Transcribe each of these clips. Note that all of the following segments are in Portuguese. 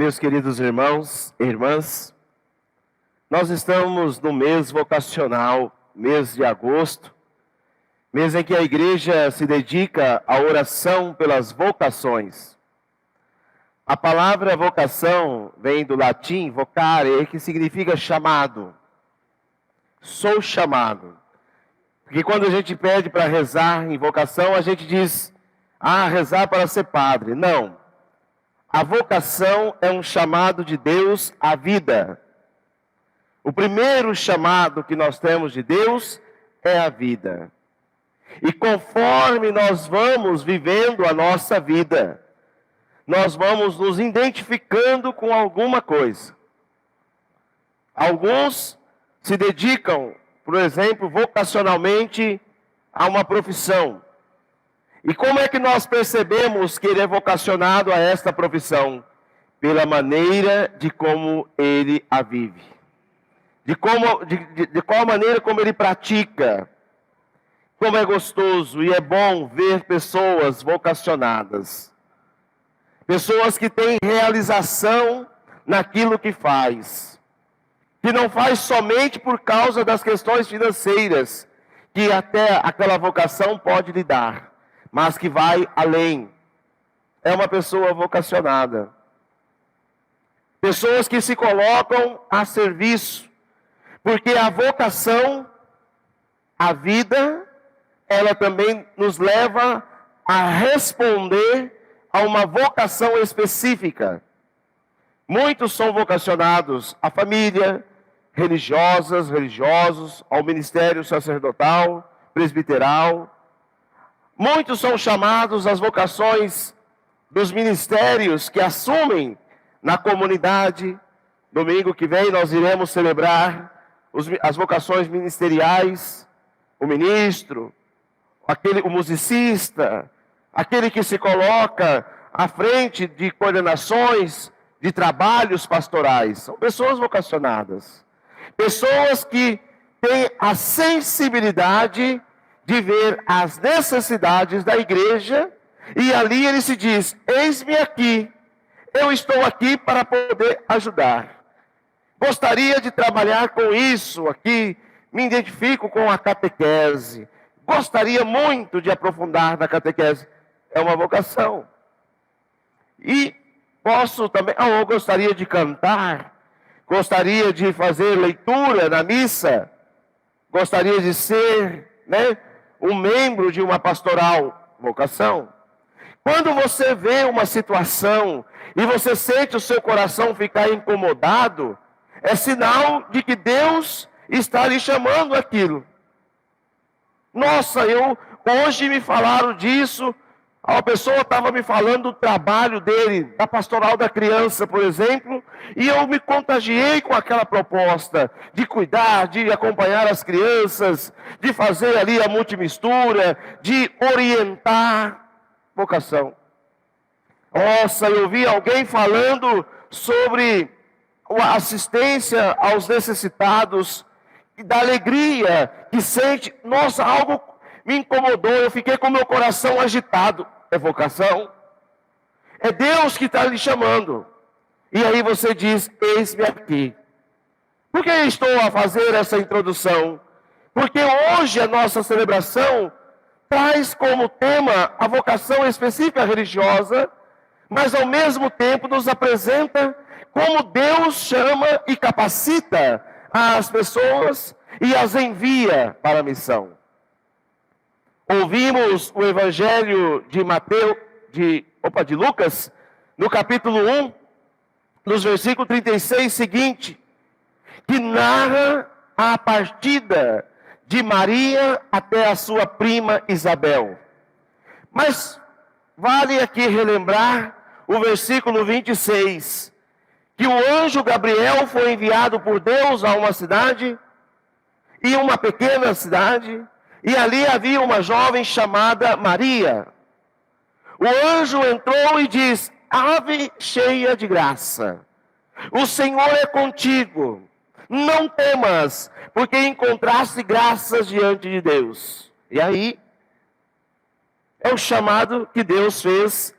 Meus queridos irmãos e irmãs, nós estamos no mês vocacional, mês de agosto, mês em que a igreja se dedica à oração pelas vocações. A palavra vocação vem do latim vocare, que significa chamado. Sou chamado. Porque quando a gente pede para rezar em vocação, a gente diz, rezar para ser padre. Não. A vocação é um chamado de Deus à vida. O primeiro chamado que nós temos de Deus é a vida. E conforme nós vamos vivendo a nossa vida, nós vamos nos identificando com alguma coisa. Alguns se dedicam, por exemplo, vocacionalmente a uma profissão. E como é que nós percebemos que ele é vocacionado a esta profissão? Pela maneira de como ele a vive. De qual maneira como ele pratica. Como é gostoso e é bom ver pessoas vocacionadas. Pessoas que têm realização naquilo que faz. Que não faz somente por causa das questões financeiras, que até aquela vocação pode lhe dar, mas que vai além. É uma pessoa vocacionada. Pessoas que se colocam a serviço, porque a vocação, a vida, ela também nos leva a responder a uma vocação específica. Muitos são vocacionados à família, religiosos, ao ministério sacerdotal, presbiteral. Muitos são chamados às vocações dos ministérios que assumem na comunidade. Domingo que vem nós iremos celebrar as vocações ministeriais, o ministro, o musicista, aquele que se coloca à frente de coordenações, de trabalhos pastorais. São pessoas vocacionadas. Pessoas que têm a sensibilidade de ver as necessidades da igreja, e ali ele se diz, eis-me aqui, eu estou aqui para poder ajudar. Gostaria de trabalhar com isso aqui, me identifico com a catequese, gostaria muito de aprofundar na catequese, é uma vocação. E posso também, eu gostaria de cantar, gostaria de fazer leitura na missa, gostaria de ser, um membro de uma pastoral, vocação. Quando você vê uma situação e você sente o seu coração ficar incomodado, é sinal de que Deus está lhe chamando aquilo. Nossa, hoje me falaram disso, a pessoa estava me falando do trabalho dele, da pastoral da criança, por exemplo, e eu me contagiei com aquela proposta de cuidar, de acompanhar as crianças, de fazer ali a multimistura, de orientar. Vocação. Nossa, eu vi alguém falando sobre a assistência aos necessitados, da alegria que sente. Nossa, algo me incomodou, eu fiquei com meu coração agitado. É vocação. É Deus que está lhe chamando. E aí você diz, eis-me aqui. Por que estou a fazer essa introdução? Porque hoje a nossa celebração traz como tema a vocação específica religiosa, mas ao mesmo tempo nos apresenta como Deus chama e capacita as pessoas e as envia para a missão. Ouvimos o Evangelho de Lucas, no capítulo 1, nos versículos 36 seguinte, que narra a partida de Maria até a sua prima Isabel. Mas vale aqui relembrar o versículo 26, que o anjo Gabriel foi enviado por Deus a uma cidade, e uma pequena cidade, e ali havia uma jovem chamada Maria. O anjo entrou e diz, ave cheia de graça, o Senhor é contigo, não temas, porque encontraste graças diante de Deus. E aí, é o chamado que Deus fez,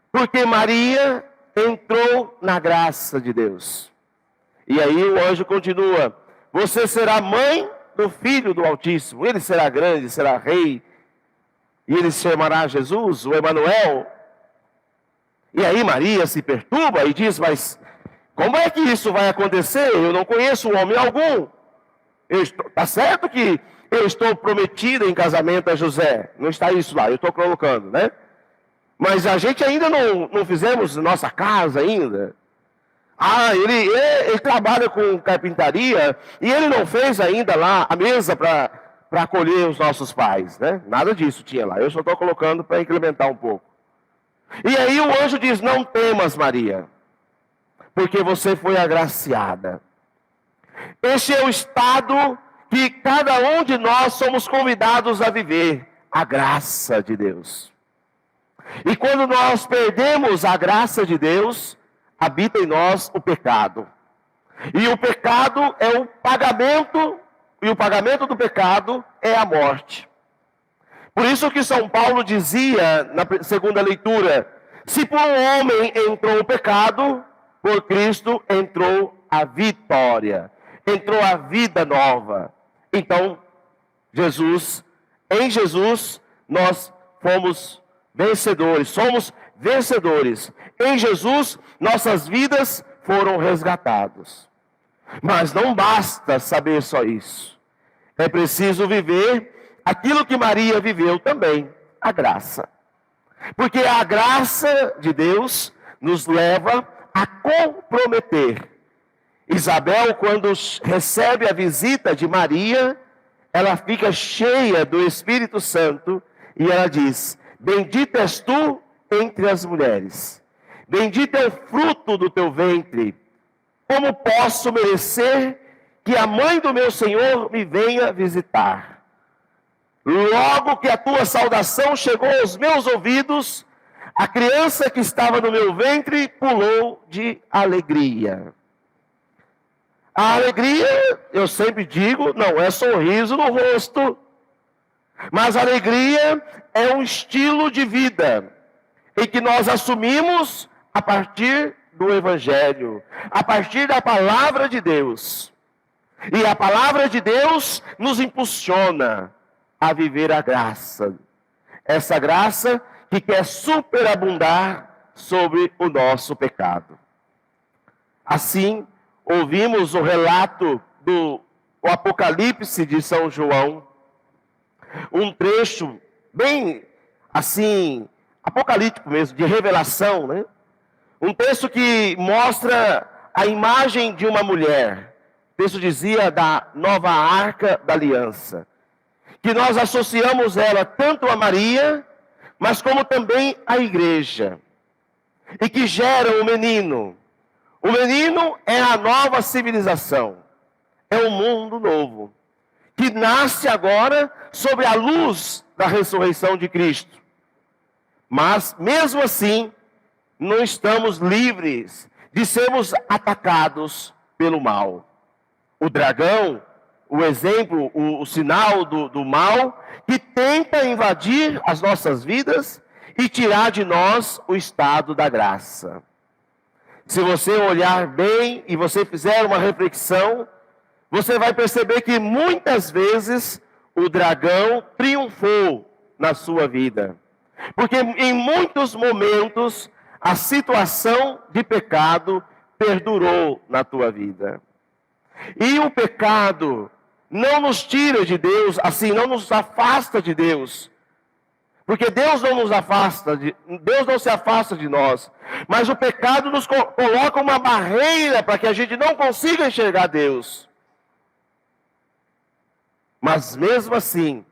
porque Maria entrou na graça de Deus. E aí o anjo continua: você será mãe do Filho do Altíssimo, ele será grande, será rei, e ele se chamará Jesus, o Emanuel. E aí Maria se perturba e diz: mas como é que isso vai acontecer? Eu não conheço homem algum. Está certo que eu estou prometida em casamento a José. Não está isso lá, eu estou colocando, né? Mas a gente ainda não fizemos nossa casa ainda. Ele trabalha com carpintaria e ele não fez ainda lá a mesa para acolher os nossos pais, né? Nada disso tinha lá. Eu só estou colocando para incrementar um pouco. E aí o anjo diz: não temas, Maria, porque você foi agraciada. Este é o estado que cada um de nós somos convidados a viver, a graça de Deus. E quando nós perdemos a graça de Deus, habita em nós o pecado. E o pecado é o pagamento, e o pagamento do pecado é a morte. Por isso que São Paulo dizia na segunda leitura: se por um homem entrou o pecado, por Cristo entrou a vitória, entrou a vida nova. Então, em Jesus, nós fomos vencedores, somos vencedores. Em Jesus, nossas vidas foram resgatadas. Mas não basta saber só isso. É preciso viver aquilo que Maria viveu também, a graça. Porque a graça de Deus nos leva a comprometer. Isabel, quando recebe a visita de Maria, ela fica cheia do Espírito Santo e ela diz: bendita és tu entre as mulheres, bendito é o fruto do teu ventre. Como posso merecer que a mãe do meu Senhor me venha visitar? Logo que a tua saudação chegou aos meus ouvidos, a criança que estava no meu ventre pulou de alegria. A alegria, eu sempre digo, não é sorriso no rosto, mas a alegria é um estilo de vida em que nós assumimos a partir do Evangelho, a partir da palavra de Deus. E a palavra de Deus nos impulsiona a viver a graça. Essa graça que quer superabundar sobre o nosso pecado. Assim, ouvimos o relato do Apocalipse de São João, um trecho bem assim, apocalíptico mesmo, de revelação, né? Um texto que mostra a imagem de uma mulher. O texto dizia da nova arca da aliança, que nós associamos ela tanto a Maria, mas como também à igreja, e que gera um menino. O menino é a nova civilização, é um mundo novo, que nasce agora sob a luz da ressurreição de Cristo. Mas, mesmo assim, não estamos livres de sermos atacados pelo mal. O dragão, o exemplo, o sinal do mal, que tenta invadir as nossas vidas e tirar de nós o estado da graça. Se você olhar bem e você fizer uma reflexão, você vai perceber que muitas vezes o dragão triunfou na sua vida. Porque em muitos momentos a situação de pecado perdurou na tua vida. E o pecado não nos tira de Deus, assim, não nos afasta de Deus. Porque Deus não se afasta de nós. Mas o pecado nos coloca uma barreira para que a gente não consiga enxergar Deus. Mas mesmo assim,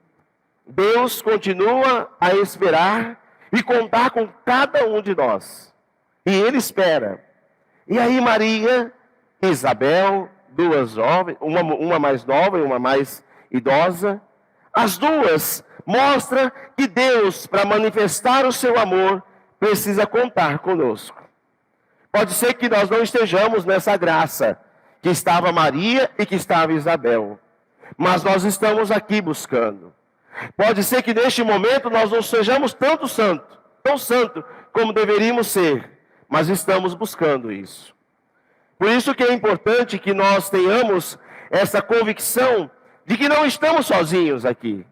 Deus continua a esperar e contar com cada um de nós. E Ele espera. E aí Maria e Isabel, duas jovens, uma mais nova e uma mais idosa, as duas mostram que Deus, para manifestar o seu amor, precisa contar conosco. Pode ser que nós não estejamos nessa graça que estava Maria e que estava Isabel, mas nós estamos aqui buscando. Pode ser que neste momento nós não sejamos tão santo como deveríamos ser, mas estamos buscando isso. Por isso que é importante que nós tenhamos essa convicção de que não estamos sozinhos aqui.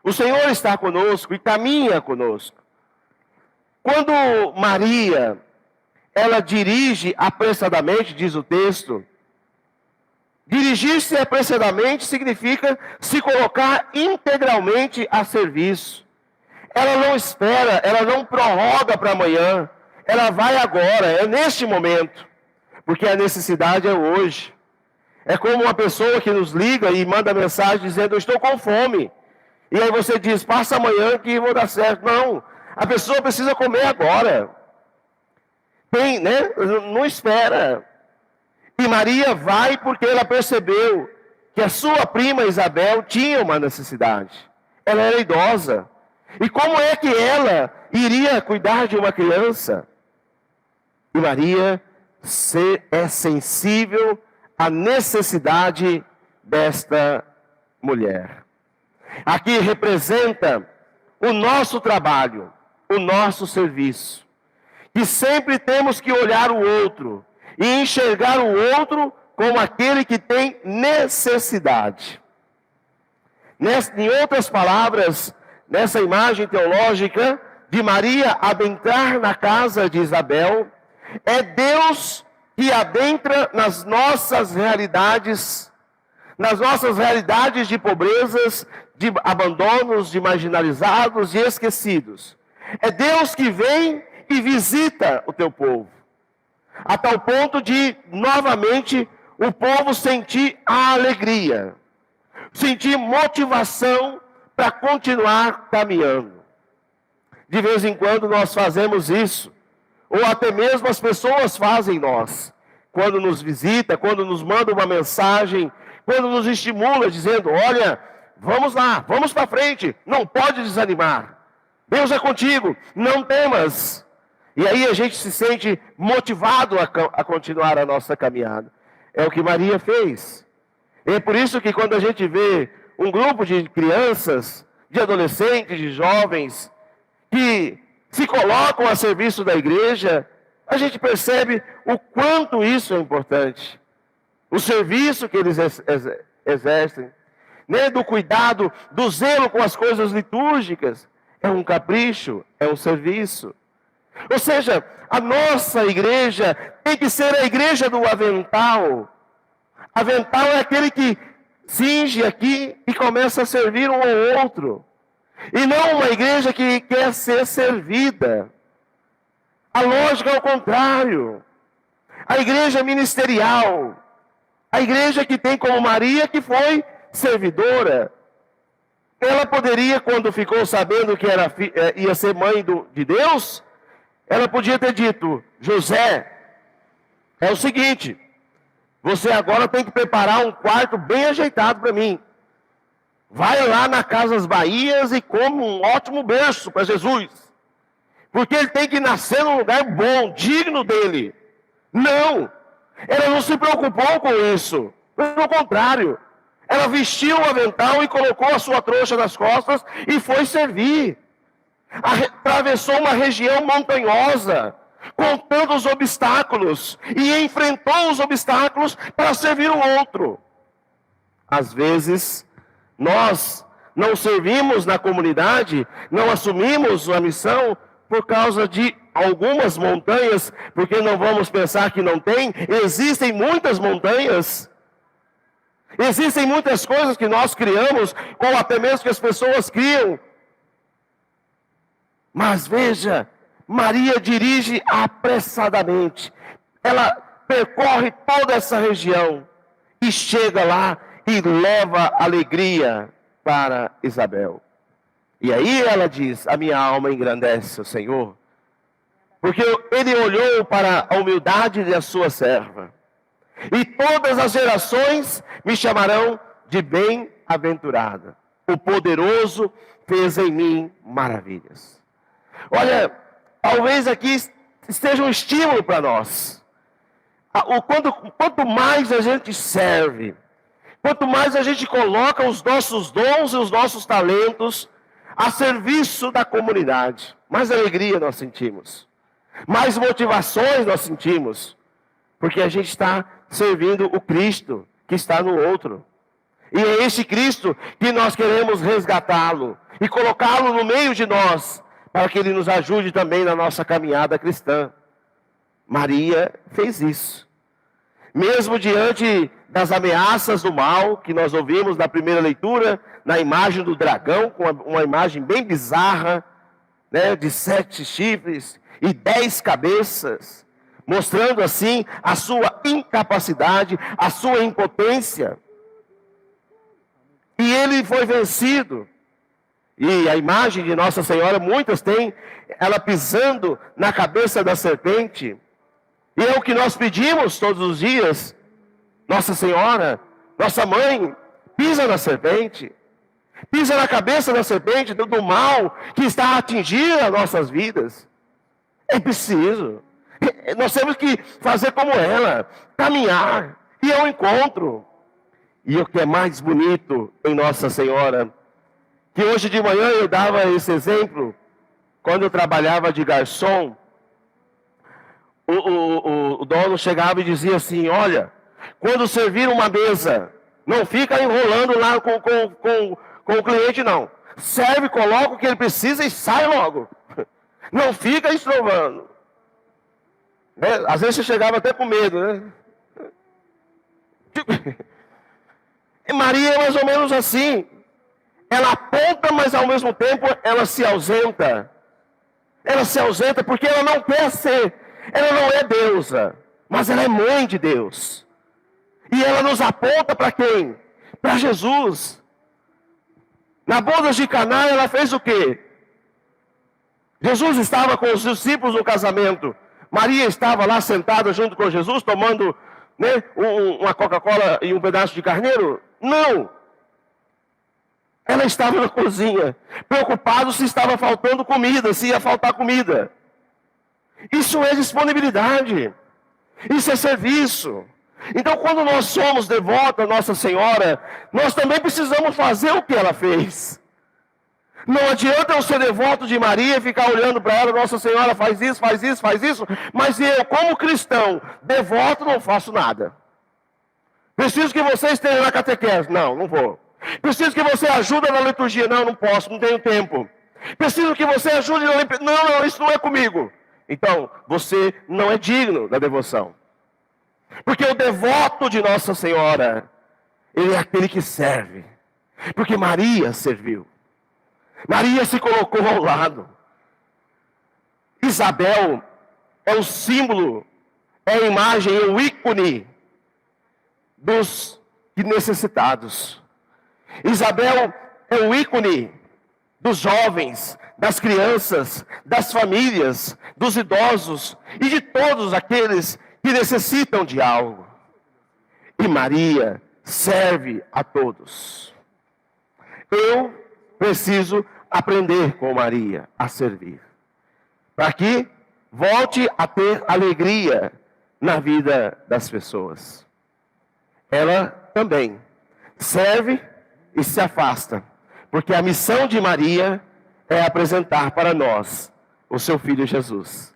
O Senhor está conosco e caminha conosco. Quando Maria, ela dirige apressadamente, diz o texto, dirigir-se apressadamente significa se colocar integralmente a serviço. Ela não espera, ela não prorroga para amanhã, ela vai agora, é neste momento, porque a necessidade é hoje. É como uma pessoa que nos liga e manda mensagem dizendo: eu estou com fome. E aí você diz: passa amanhã que vou dar certo. Não, a pessoa precisa comer agora. Não espera. E Maria vai porque ela percebeu que a sua prima Isabel tinha uma necessidade. Ela era idosa. E como é que ela iria cuidar de uma criança? E Maria é sensível à necessidade desta mulher. Aqui representa o nosso trabalho, o nosso serviço. Que sempre temos que olhar o outro e enxergar o outro como aquele que tem necessidade. Em outras palavras, nessa imagem teológica de Maria adentrar na casa de Isabel, é Deus que adentra nas nossas realidades de pobrezas, de abandonos, de marginalizados e esquecidos. É Deus que vem e visita o teu povo, a tal ponto de, novamente, o povo sentir a alegria, sentir motivação para continuar caminhando. De vez em quando nós fazemos isso, ou até mesmo as pessoas fazem nós, quando nos visita, quando nos manda uma mensagem, quando nos estimula, dizendo: olha, vamos lá, vamos para frente, não pode desanimar, Deus é contigo, não temas. E aí a gente se sente motivado a continuar a nossa caminhada. É o que Maria fez. É por isso que quando a gente vê um grupo de crianças, de adolescentes, de jovens, que se colocam a serviço da igreja, a gente percebe o quanto isso é importante. O serviço que eles exercem, do cuidado, do zelo com as coisas litúrgicas, é um capricho, é um serviço. Ou seja, a nossa igreja tem que ser a igreja do avental. Avental é aquele que cinge aqui e começa a servir um ao outro. E não uma igreja que quer ser servida. A lógica é o contrário. A igreja ministerial. A igreja que tem como Maria, que foi servidora. Ela poderia, quando ficou sabendo que ia ser mãe de Deus, ela podia ter dito: José, é o seguinte, você agora tem que preparar um quarto bem ajeitado para mim. Vai lá na Casas Bahias e come um ótimo berço para Jesus. Porque ele tem que nascer num lugar bom, digno dele. Não, ela não se preocupou com isso. Pelo contrário, ela vestiu o avental e colocou a sua trouxa nas costas e foi servir. Atravessou uma região montanhosa, com tantos obstáculos, e enfrentou os obstáculos para servir o outro. Às vezes, nós não servimos na comunidade, não assumimos a missão por causa de algumas montanhas, porque não vamos pensar que não tem. Existem muitas montanhas, existem muitas coisas que nós criamos, ou até mesmo que as pessoas criam. Mas veja, Maria dirige apressadamente. Ela percorre toda essa região e chega lá e leva alegria para Isabel. E aí ela diz: a minha alma engrandece o Senhor, porque ele olhou para a humildade da sua serva. E todas as gerações me chamarão de bem-aventurada. O poderoso fez em mim maravilhas. Olha, talvez aqui esteja um estímulo para nós. Quanto mais a gente serve, quanto mais a gente coloca os nossos dons e os nossos talentos a serviço da comunidade, mais alegria nós sentimos. mais motivações nós sentimos, porque a gente está servindo o Cristo que está no outro. E é esse Cristo que nós queremos resgatá-lo e colocá-lo no meio de nós, para que ele nos ajude também na nossa caminhada cristã. Maria fez isso. Mesmo diante das ameaças do mal, que nós ouvimos na primeira leitura, na imagem do dragão, com uma imagem bem bizarra, né, de 7 chifres e 10 cabeças, mostrando assim a sua incapacidade, a sua impotência. E ele foi vencido. E a imagem de Nossa Senhora, muitas têm ela pisando na cabeça da serpente. E é o que nós pedimos todos os dias. Nossa Senhora, nossa mãe, pisa na serpente. Pisa na cabeça da serpente, do mal que está a atingir as nossas vidas. É preciso. Nós temos que fazer como ela, caminhar, ir ao encontro. E o que é mais bonito em Nossa Senhora, que hoje de manhã eu dava esse exemplo, quando eu trabalhava de garçom, o dono chegava e dizia assim: olha, quando servir uma mesa, não fica enrolando lá com o cliente não. Serve, coloca o que ele precisa e sai logo. Não fica estrovando. Né? Às vezes você chegava até com medo, né? Maria é mais ou menos assim. Ela aponta, mas ao mesmo tempo ela se ausenta. Ela se ausenta porque ela não quer ser. Ela não é deusa, mas ela é mãe de Deus. E ela nos aponta para quem? Para Jesus. Na boda de Caná ela fez o quê? Jesus estava com os discípulos no casamento. Maria estava lá sentada junto com Jesus, tomando, né, uma Coca-Cola e um pedaço de carneiro? Não. Ela estava na cozinha, preocupada se estava faltando comida, se ia faltar comida. Isso é disponibilidade. Isso é serviço. Então, quando nós somos devotos a Nossa Senhora, nós também precisamos fazer o que ela fez. Não adianta eu ser devoto de Maria e ficar olhando para ela: Nossa Senhora faz isso, faz isso, faz isso. Mas eu, como cristão, devoto, não faço nada. Preciso que você esteja na catequese. Não, não vou. Preciso que você ajude na liturgia. Não, não posso, não tenho tempo. Preciso que você ajude na limpeza. Não, não, isso não é comigo. Então, você não é digno da devoção. Porque o devoto de Nossa Senhora, ele é aquele que serve. Porque Maria serviu. Maria se colocou ao lado. Isabel é o símbolo, é a imagem, é o ícone dos necessitados. Isabel é o ícone dos jovens, das crianças, das famílias, dos idosos e de todos aqueles que necessitam de algo. E Maria serve a todos. Eu preciso aprender com Maria a servir, para que volte a ter alegria na vida das pessoas. Ela também serve e se afasta, porque a missão de Maria é apresentar para nós o seu Filho Jesus.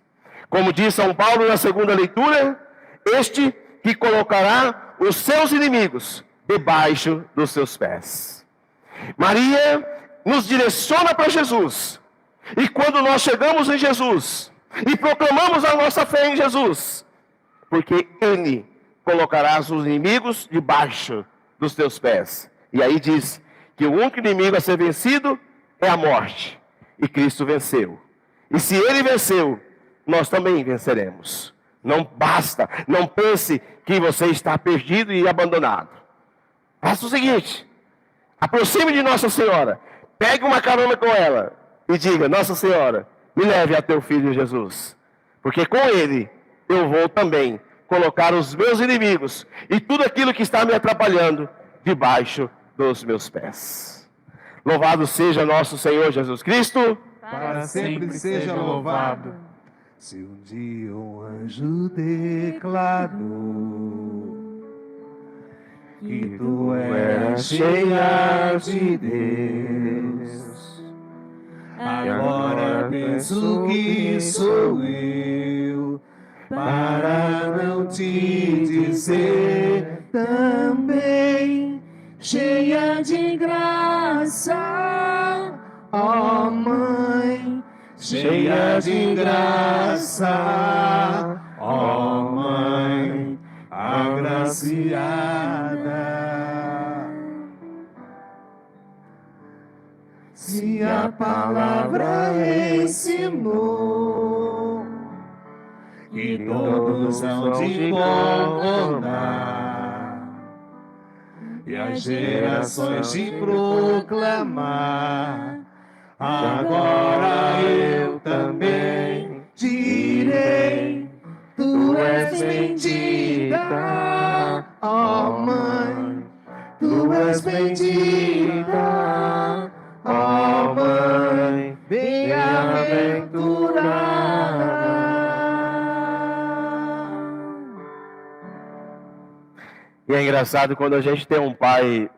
Como diz São Paulo na segunda leitura, este que colocará os seus inimigos debaixo dos seus pés. Maria nos direciona para Jesus. E quando nós chegamos em Jesus e proclamamos a nossa fé em Jesus, porque Ele colocará os inimigos debaixo dos teus pés. E aí diz que o único inimigo a ser vencido é a morte. E Cristo venceu. E se Ele venceu, nós também venceremos. Não basta, não pense que você está perdido e abandonado. Faça o seguinte: aproxime de Nossa Senhora, pegue uma carona com ela e diga: Nossa Senhora, me leve a teu Filho Jesus, porque com Ele eu vou também colocar os meus inimigos e tudo aquilo que está me atrapalhando debaixo dos meus pés. Louvado seja nosso Senhor Jesus Cristo, para sempre seja louvado. Se um dia um anjo declarou que tu eras cheia de Deus, agora penso que sou eu para não te dizer também, cheia de graça, ó Mãe, cheia de graça, ó Mãe, agraciada. Se a palavra ensinou, e todos hão de concordar, e as gerações de proclamar, agora eu também direi, tu és bendita, ó Mãe, tu és bendita, ó Mãe, bem-aventurada. E é engraçado quando a gente tem um pai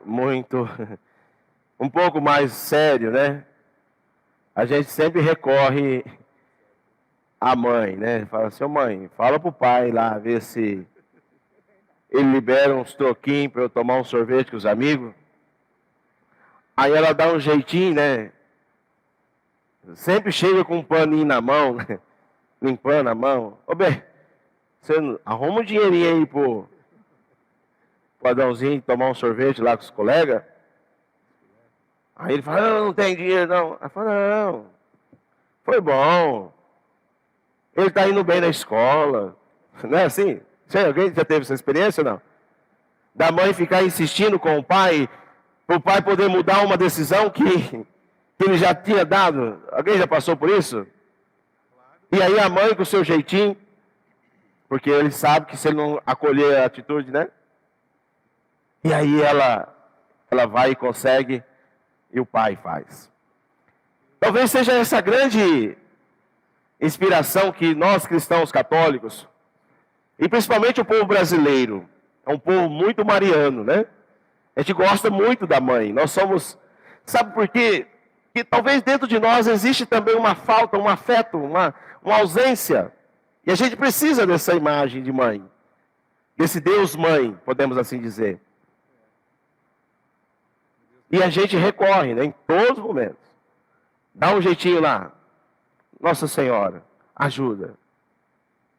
um pouco mais sério, né? A gente sempre recorre à mãe, né? Fala assim, ô mãe, fala pro pai lá, ver se ele libera uns troquinhos para eu tomar um sorvete com os amigos. Aí ela dá um jeitinho, né? Sempre chega com um paninho na mão, né? Limpando a mão. Ô bem, você arruma um dinheirinho aí pro Adãozinho tomar um sorvete lá com os colegas. Aí ele fala, não tem dinheiro não. Ela fala, não, foi bom. Ele está indo bem na escola. Não é assim? Alguém já teve essa experiência ou não? Da mãe ficar insistindo com o pai, para o pai poder mudar uma decisão que ele já tinha dado. Alguém já passou por isso? E aí a mãe com o seu jeitinho, porque ele sabe que se ele não acolher a atitude, né? E aí ela vai e consegue, e o pai faz. Talvez seja essa grande inspiração que nós cristãos católicos, e principalmente o povo brasileiro, é um povo muito mariano, né? A gente gosta muito da mãe. Nós somos, sabe por quê? Que talvez dentro de nós existe também uma falta, um afeto, uma ausência. E a gente precisa dessa imagem de mãe, desse Deus mãe, podemos assim dizer. E a gente recorre, né, em todos os momentos. Dá um jeitinho lá. Nossa Senhora, ajuda.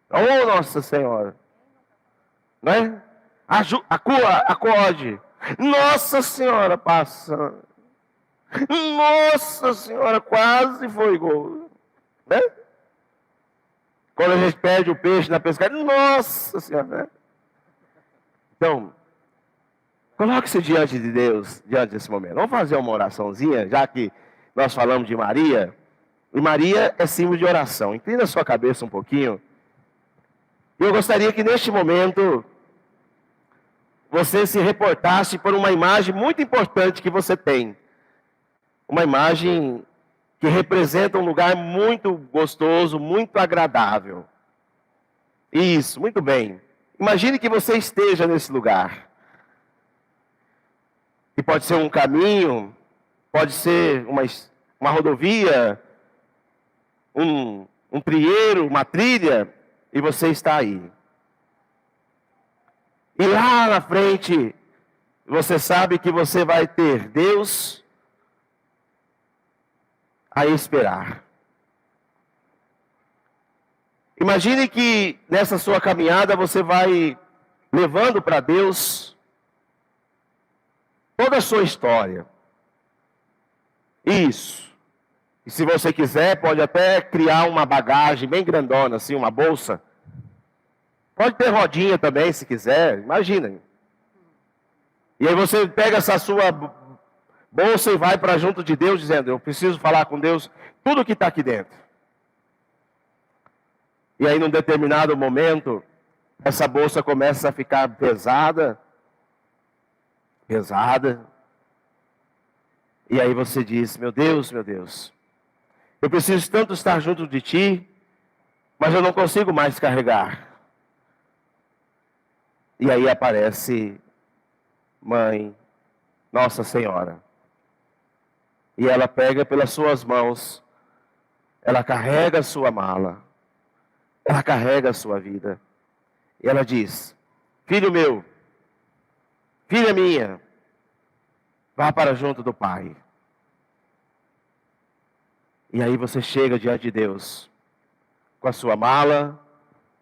Oh, Nossa Senhora. Não é? Acorde. Nossa Senhora, passa. Nossa Senhora, quase foi gol. Né? Quando a gente perde o peixe na pescaria, Nossa Senhora. Né? Então, coloque-se diante de Deus, diante desse momento. Vamos fazer uma oraçãozinha, já que nós falamos de Maria. E Maria é símbolo de oração. Inclina a sua cabeça um pouquinho. E eu gostaria que neste momento você se reportasse por uma imagem muito importante que você tem. Uma imagem que representa um lugar muito gostoso, muito agradável. Isso, muito bem. Imagine que você esteja nesse lugar. E pode ser um caminho, pode ser uma rodovia, um trieiro, uma trilha, e você está aí. E lá na frente, você sabe que você vai ter Deus a esperar. Imagine que nessa sua caminhada você vai levando para Deus toda a sua história. Isso. E se você quiser, pode até criar uma bagagem bem grandona, assim, uma bolsa. Pode ter rodinha também, se quiser. Imagina. E aí você pega essa sua bolsa e vai para junto de Deus, dizendo, eu preciso falar com Deus tudo que está aqui dentro. E aí, num determinado momento, essa bolsa começa a ficar pesada. E aí você diz, meu Deus, eu preciso tanto estar junto de Ti, mas eu não consigo mais carregar. E aí aparece Mãe, Nossa Senhora. E ela pega pelas suas mãos, ela carrega a sua mala, ela carrega a sua vida. E ela diz: filho meu, filha minha, vá para junto do Pai. E aí você chega diante de Deus com a sua mala,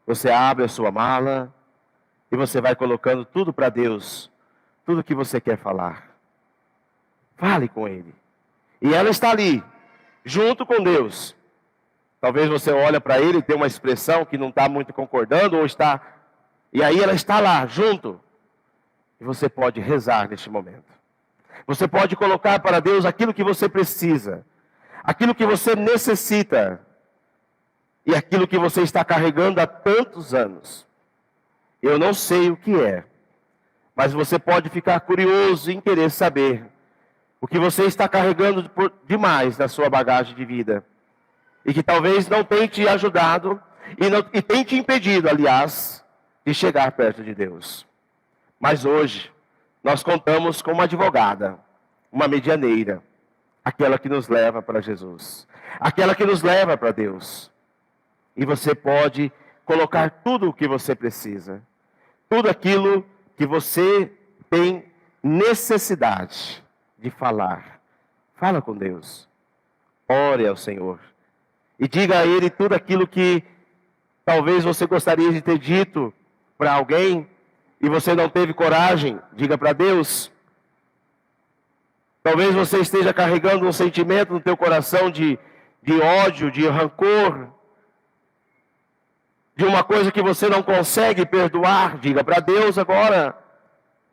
você abre a sua mala e você vai colocando tudo para Deus, tudo que você quer falar. Fale com Ele. E ela está ali, junto com Deus. Talvez você olhe para Ele e tenha uma expressão que não está muito concordando, ou está... E aí ela está lá, junto. E você pode rezar neste momento. Você pode colocar para Deus aquilo que você precisa, aquilo que você necessita, e aquilo que você está carregando há tantos anos. Eu não sei o que é, mas você pode ficar curioso em querer saber o que você está carregando demais na sua bagagem de vida, e que talvez não tenha te ajudado, e tenha te impedido, aliás, de chegar perto de Deus. Mas hoje, nós contamos com uma advogada, uma medianeira, aquela que nos leva para Jesus, aquela que nos leva para Deus. E você pode colocar tudo o que você precisa, tudo aquilo que você tem necessidade de falar. Fala com Deus, ore ao Senhor e diga a Ele tudo aquilo que talvez você gostaria de ter dito para alguém e você não teve coragem. Diga para Deus. Talvez você esteja carregando um sentimento no teu coração de ódio, de rancor, de uma coisa que você não consegue perdoar. Diga para Deus agora.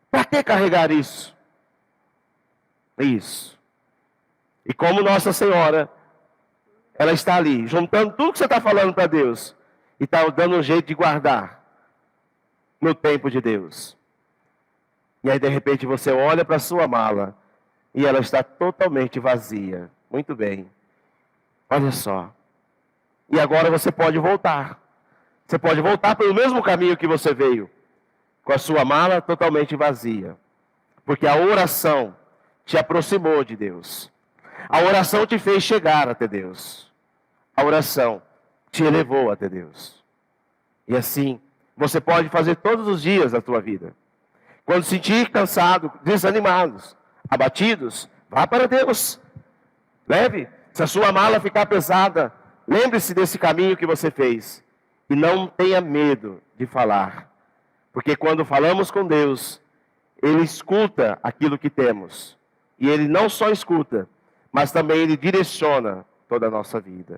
Para que carregar isso? Isso. E como Nossa Senhora, ela está ali, juntando tudo que você está falando para Deus, e está dando um jeito de guardar no tempo de Deus. E aí de repente você olha para a sua mala, e ela está totalmente vazia. Muito bem. Olha só. E agora você pode voltar. Você pode voltar pelo mesmo caminho que você veio, com a sua mala totalmente vazia. Porque a oração te aproximou de Deus. A oração te fez chegar até Deus. A oração te elevou até Deus. E assim, você pode fazer todos os dias da tua vida. Quando se sentir cansado, desanimados, abatidos, vá para Deus. Leve. Se a sua mala ficar pesada, lembre-se desse caminho que você fez. E não tenha medo de falar. Porque quando falamos com Deus, Ele escuta aquilo que temos. E Ele não só escuta, mas também Ele direciona toda a nossa vida.